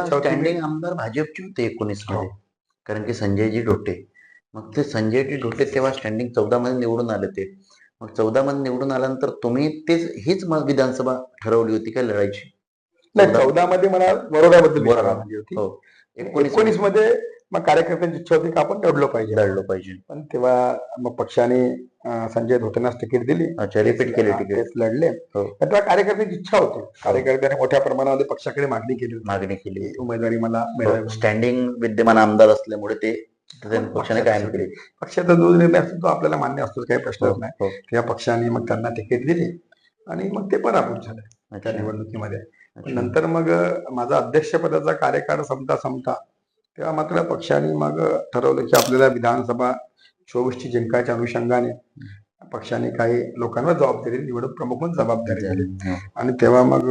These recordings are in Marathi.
इच्छा होती स्टँडिंग आमदार भाजपचे होते 19 हो. मध्ये, कारण की संजयजी ढोटे. मग ते संजयजी ढोटे तेव्हा स्टँडिंग 14 मध्ये निवडून आले ते. मग 14 मध्ये निवडून आल्यानंतर तुम्ही हीच विधानसभा ठरवली होती काय लढायची? नाही, 14 मध्ये मला बरोबरबद्दल विचार बरोबर. आली होती. हो. 19 मध्ये मग कार्यकर्त्यांची इच्छा होती की आपण लढलो पाहिजे. पण तेव्हा मग पक्षाने संजय धोत्रेंनाच तिकीट दिली. अच्छा, रिपीट केली तिकीट. तेच लढले. हो. पण तेव्हा कार्यकर्त्यांची इच्छा होती. कार्यकर्त्यांनी मोठ्या प्रमाणामध्ये पक्षाकडे मागणी केली होती. होती. उमेदवारी मला मिळावी. स्टँडिंग विद्यमान आमदार असल्यामुळे ते पक्षाने कायम केली. पक्षाचा जो निर्णय असतो तो आपल्याला मान्य असतो, काही प्रश्नच हो, नाही. हो. त्या पक्षाने मग त्यांना तिकीट दिली आणि मग ते पराभूत झाले त्या निवडणुकीमध्ये. नंतर मग माझा अध्यक्षपदाचा कार्यकाळ संपता तेव्हा मात्र पक्षाने मग ठरवलं की आपल्याला विधानसभा 24ची जिंकायच्या अनुषंगाने पक्षाने काही लोकांवर जबाबदारी निवडणूक प्रमुख म्हणून जबाबदारी दिली. आणि तेव्हा मग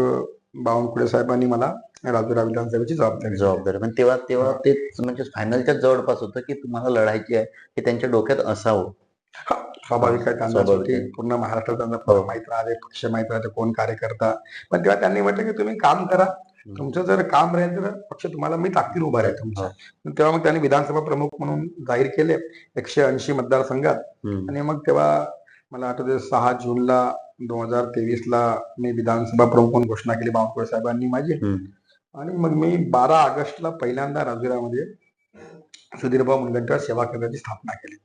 बावनकुळे साहेबांनी मला राजुरा विधानसभेची जबाबदारी. पण तेव्हा ते म्हणजे फायनलच्या जवळपास होतं की तुम्हाला लढायची आहे हे त्यांच्या डोक्यात असावं. स्वाभाविक आहे, त्यांना शेवटी पूर्ण महाराष्ट्रात त्यांना माहित राहते, पक्ष माहित राहते, कोण कार्यकर्ता. पण तेव्हा त्यांनी म्हटलं की तुम्ही काम करा, तुमचं जर काम राहील तर पक्ष तुम्हाला मी ताकदीने उभा राहील तुमचा. तेव्हा मग त्यांनी विधानसभा प्रमुख म्हणून जाहीर केले 180 मतदारसंघात. आणि मग तेव्हा मला आठवते 6 जूनला 2023ला मी विधानसभा प्रमुख म्हणून घोषणा केली बावनकुळे साहेबांनी माझी. आणि मग मी 12 ऑगस्टला पहिल्यांदा राजुरामध्ये सुधीरभाऊ मुनगंटीवार सेवा केंद्राची स्थापना केली.